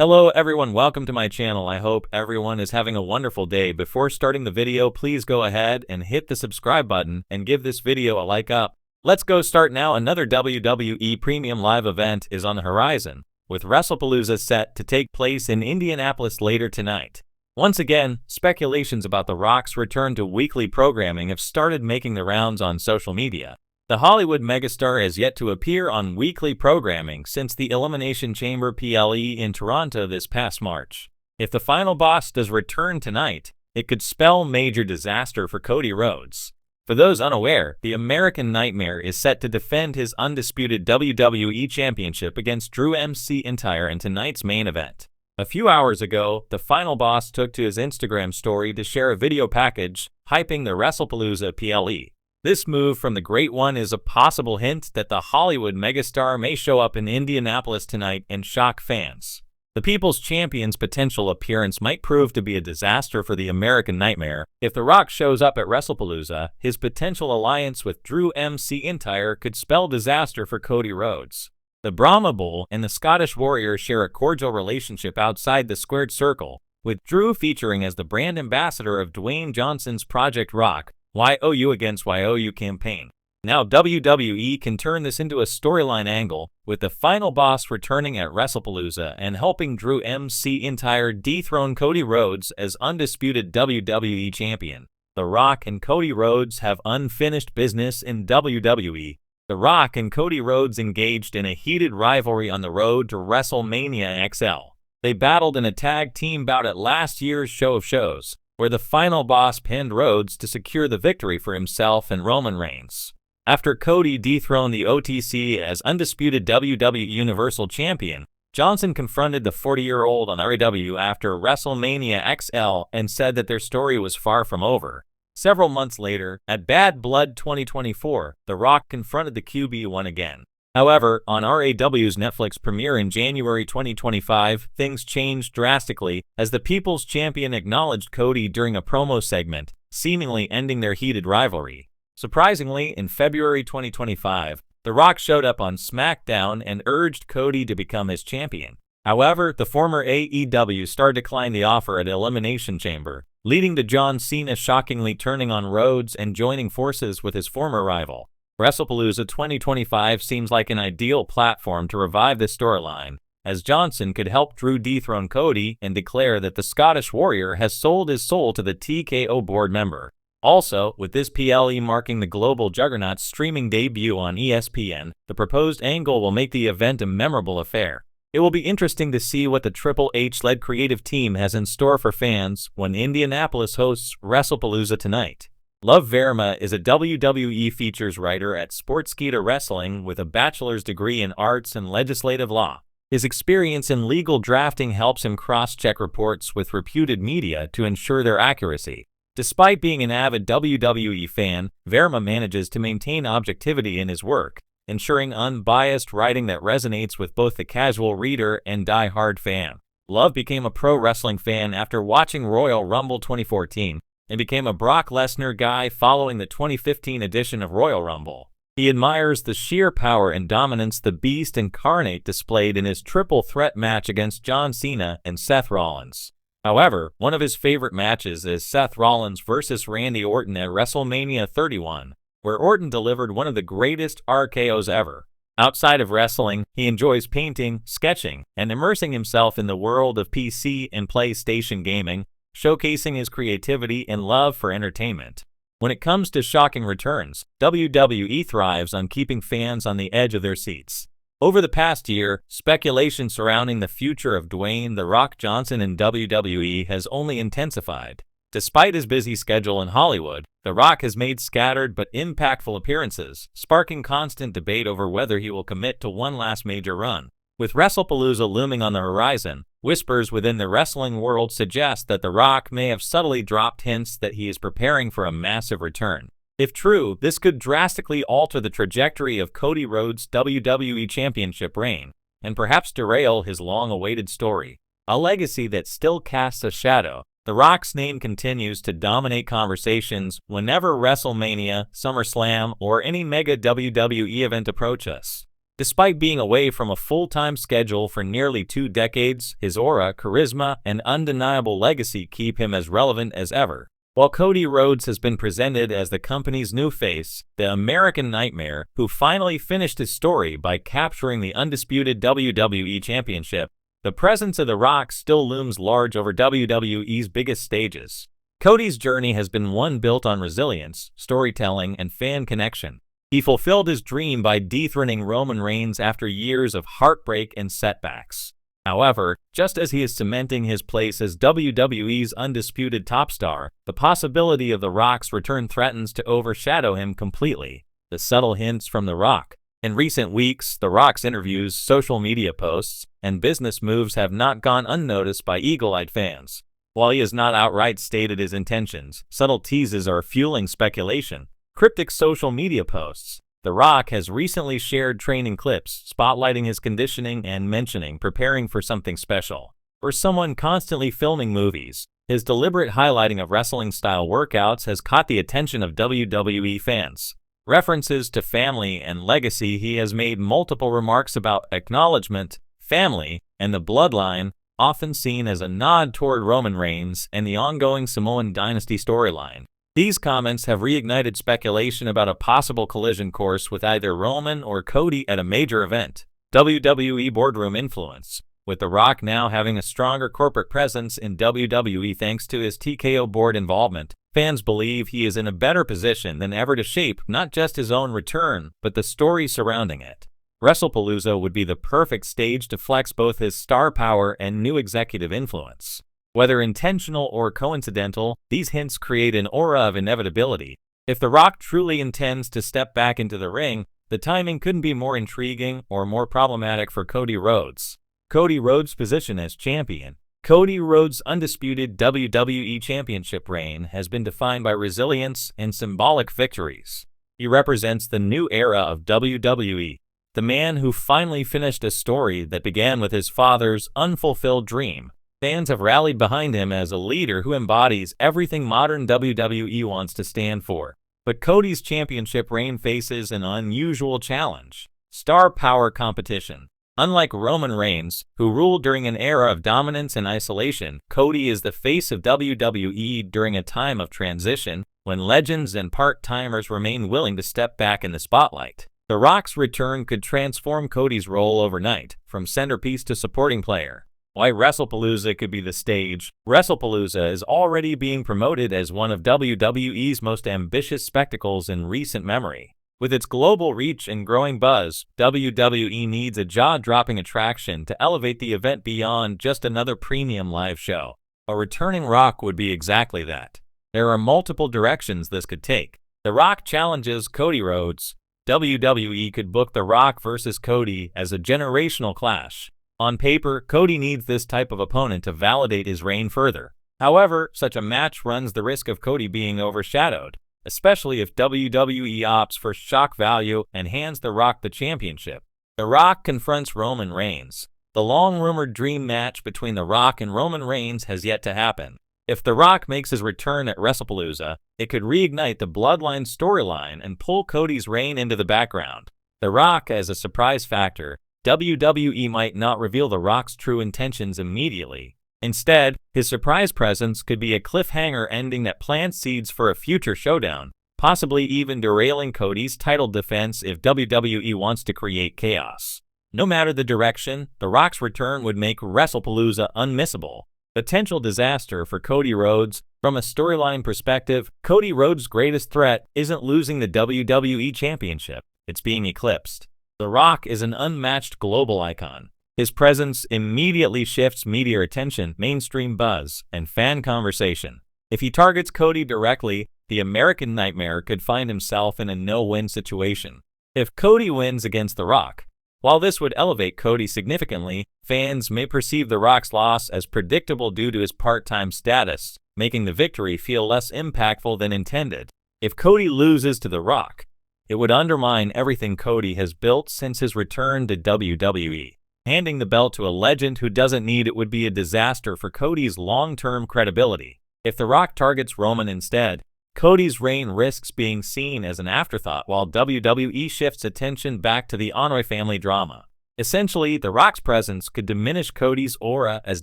Hello everyone, welcome to my channel. I hope everyone is having a wonderful day. Before starting the video, please go ahead and hit the subscribe button and give this video a like up. Let's go start now. Another WWE Premium Live event is on the horizon, with WrestlePalooza set to take place in Indianapolis later tonight. Once again, speculations about The Rock's return to weekly programming have started making the rounds on social media. The Hollywood megastar has yet to appear on weekly programming since the Elimination Chamber PLE in Toronto this past March. If the final boss does return tonight, it could spell major disaster for Cody Rhodes. For those unaware, the American Nightmare is set to defend his undisputed WWE Championship against Drew McIntyre in tonight's main event. A few hours ago, the final boss took to his Instagram story to share a video package hyping the WrestlePalooza PLE. This move from the Great One is a possible hint that the Hollywood megastar may show up in Indianapolis tonight and shock fans. The People's Champion's potential appearance might prove to be a disaster for the American Nightmare. If The Rock shows up at WrestlePalooza, his potential alliance with Drew McIntyre could spell disaster for Cody Rhodes. The Brahma Bull and the Scottish Warrior share a cordial relationship outside the squared circle, with Drew featuring as the brand ambassador of Dwayne Johnson's Project Rock YOU Against YOU campaign. Now WWE can turn this into a storyline angle, with the final boss returning at WrestlePalooza and helping Drew McIntyre dethrone Cody Rhodes as undisputed WWE champion. The Rock and Cody Rhodes have unfinished business in WWE. The Rock and Cody Rhodes engaged in a heated rivalry on the road to WrestleMania XL. They battled in a tag team bout at last year's Show of Shows, where the final boss pinned Rhodes to secure the victory for himself and Roman Reigns. After Cody dethroned the OTC as undisputed WWE Universal Champion, Johnson confronted the 40-year-old on RAW after WrestleMania XL and said that their story was far from over. Several months later, at Bad Blood 2024, The Rock confronted the QB1 again. However, on RAW's Netflix premiere in January 2025, things changed drastically as the People's Champion acknowledged Cody during a promo segment, seemingly ending their heated rivalry. Surprisingly, in February 2025, The Rock showed up on SmackDown and urged Cody to become his champion. However, the former AEW star declined the offer at Elimination Chamber, leading to John Cena shockingly turning on Rhodes and joining forces with his former rival. WrestlePalooza 2025 seems like an ideal platform to revive this storyline, as Johnson could help Drew dethrone Cody and declare that the Scottish Warrior has sold his soul to the TKO board member. Also, with this PLE marking the global juggernaut's streaming debut on ESPN, the proposed angle will make the event a memorable affair. It will be interesting to see what the Triple H-led creative team has in store for fans when Indianapolis hosts WrestlePalooza tonight. Love Verma is a WWE features writer at Sportskeeda Wrestling with a bachelor's degree in arts and legislative law. His experience in legal drafting helps him cross-check reports with reputed media to ensure their accuracy. Despite being an avid WWE fan, Verma manages to maintain objectivity in his work, ensuring unbiased writing that resonates with both the casual reader and die-hard fan. Love became a pro wrestling fan after watching Royal Rumble 2014. And became a Brock Lesnar guy following the 2015 edition of Royal Rumble. He admires the sheer power and dominance the Beast Incarnate displayed in his triple threat match against John Cena and Seth Rollins. However, one of his favorite matches is Seth Rollins versus Randy Orton at WrestleMania 31, where Orton delivered one of the greatest RKOs ever. Outside of wrestling, he enjoys painting, sketching, and immersing himself in the world of PC and PlayStation gaming, showcasing his creativity and love for entertainment. When it comes to shocking returns, WWE thrives on keeping fans on the edge of their seats. Over the past year, speculation surrounding the future of Dwayne "The Rock" Johnson in WWE has only intensified. Despite his busy schedule in Hollywood, The Rock has made scattered but impactful appearances, sparking constant debate over whether he will commit to one last major run. With WrestlePalooza looming on the horizon, whispers within the wrestling world suggest that The Rock may have subtly dropped hints that he is preparing for a massive return. If true, this could drastically alter the trajectory of Cody Rhodes' WWE Championship reign, and perhaps derail his long-awaited story. A legacy that still casts a shadow, The Rock's name continues to dominate conversations whenever WrestleMania, SummerSlam, or any mega WWE event approach us. Despite being away from a full-time schedule for nearly 2 decades, his aura, charisma, and undeniable legacy keep him as relevant as ever. While Cody Rhodes has been presented as the company's new face, the American Nightmare, who finally finished his story by capturing the undisputed WWE Championship, the presence of The Rock still looms large over WWE's biggest stages. Cody's journey has been one built on resilience, storytelling, and fan connection. He fulfilled his dream by dethroning Roman Reigns after years of heartbreak and setbacks. However, just as he is cementing his place as WWE's undisputed top star, the possibility of The Rock's return threatens to overshadow him completely. The subtle hints from The Rock. In recent weeks, The Rock's interviews, social media posts, and business moves have not gone unnoticed by eagle-eyed fans. While he has not outright stated his intentions, subtle teases are fueling speculation. Cryptic social media posts. The Rock has recently shared training clips, spotlighting his conditioning and mentioning preparing for something special. For someone constantly filming movies, his deliberate highlighting of wrestling-style workouts has caught the attention of WWE fans. References to family and legacy. He has made multiple remarks about acknowledgement, family, and the bloodline, often seen as a nod toward Roman Reigns and the ongoing Samoan dynasty storyline. These comments have reignited speculation about a possible collision course with either Roman or Cody at a major event. WWE boardroom influence. With The Rock now having a stronger corporate presence in WWE thanks to his TKO board involvement, fans believe he is in a better position than ever to shape not just his own return, but the story surrounding it. WrestlePalooza would be the perfect stage to flex both his star power and new executive influence. Whether intentional or coincidental, these hints create an aura of inevitability. If The Rock truly intends to step back into the ring, the timing couldn't be more intriguing or more problematic for Cody Rhodes. Cody Rhodes' position as champion. Cody Rhodes' undisputed WWE Championship reign has been defined by resilience and symbolic victories. He represents the new era of WWE, the man who finally finished a story that began with his father's unfulfilled dream. Fans have rallied behind him as a leader who embodies everything modern WWE wants to stand for. But Cody's championship reign faces an unusual challenge: star power competition. Unlike Roman Reigns, who ruled during an era of dominance and isolation, Cody is the face of WWE during a time of transition, when legends and part-timers remain willing to step back in the spotlight. The Rock's return could transform Cody's role overnight, from centerpiece to supporting player. Why WrestlePalooza could be the stage. WrestlePalooza is already being promoted as one of WWE's most ambitious spectacles in recent memory. With its global reach and growing buzz, WWE needs a jaw-dropping attraction to elevate the event beyond just another premium live show. A returning Rock would be exactly that. There are multiple directions this could take. The Rock challenges Cody Rhodes. WWE could book The Rock versus Cody as a generational clash. On paper, Cody needs this type of opponent to validate his reign further. However, such a match runs the risk of Cody being overshadowed, especially if WWE opts for shock value and hands The Rock the championship. The Rock confronts Roman Reigns. The long-rumored dream match between The Rock and Roman Reigns has yet to happen. If The Rock makes his return at WrestlePalooza, it could reignite the Bloodline storyline and pull Cody's reign into the background. The Rock as a surprise factor. WWE might not reveal The Rock's true intentions immediately. Instead, his surprise presence could be a cliffhanger ending that plants seeds for a future showdown, possibly even derailing Cody's title defense if WWE wants to create chaos. No matter the direction, The Rock's return would make WrestlePalooza unmissable. Potential disaster for Cody Rhodes. From a storyline perspective, Cody Rhodes' greatest threat isn't losing the WWE Championship, it's being eclipsed. The Rock is an unmatched global icon. His presence immediately shifts media attention, mainstream buzz, and fan conversation. If he targets Cody directly, the American Nightmare could find himself in a no-win situation. If Cody wins against The Rock, while this would elevate Cody significantly, fans may perceive The Rock's loss as predictable due to his part-time status, making the victory feel less impactful than intended. If Cody loses to The Rock, it would undermine everything Cody has built since his return to WWE. Handing the belt to a legend who doesn't need it would be a disaster for Cody's long-term credibility. If The Rock targets Roman instead, Cody's reign risks being seen as an afterthought while WWE shifts attention back to the Honorary family drama. Essentially, The Rock's presence could diminish Cody's aura as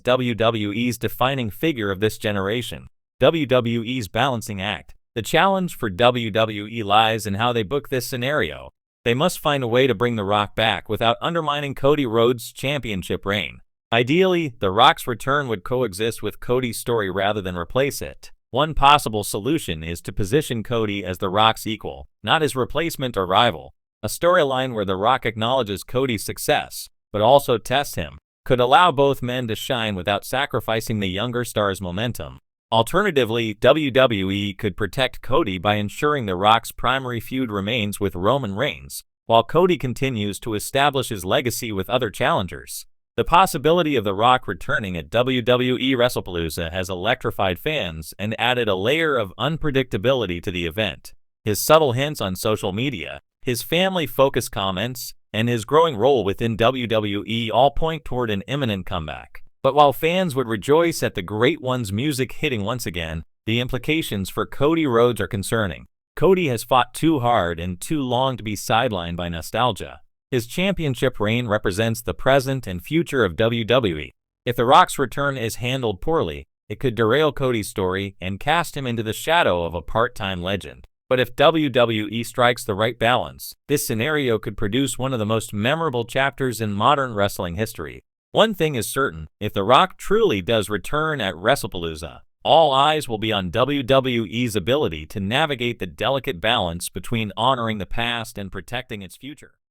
WWE's defining figure of this generation. WWE's balancing act. The challenge for WWE lies in how they book this scenario. They must find a way to bring The Rock back without undermining Cody Rhodes' championship reign. Ideally, The Rock's return would coexist with Cody's story rather than replace it. One possible solution is to position Cody as The Rock's equal, not his replacement or rival. A storyline where The Rock acknowledges Cody's success, but also tests him, could allow both men to shine without sacrificing the younger star's momentum. Alternatively, WWE could protect Cody by ensuring The Rock's primary feud remains with Roman Reigns, while Cody continues to establish his legacy with other challengers. The possibility of The Rock returning at WWE WrestlePalooza has electrified fans and added a layer of unpredictability to the event. His subtle hints on social media, his family-focused comments, and his growing role within WWE all point toward an imminent comeback. But while fans would rejoice at the Great One's music hitting once again, the implications for Cody Rhodes are concerning. Cody has fought too hard and too long to be sidelined by nostalgia. His championship reign represents the present and future of WWE. If The Rock's return is handled poorly, it could derail Cody's story and cast him into the shadow of a part-time legend. But if WWE strikes the right balance, this scenario could produce one of the most memorable chapters in modern wrestling history. One thing is certain, if The Rock truly does return at WrestlePalooza, all eyes will be on WWE's ability to navigate the delicate balance between honoring the past and protecting its future.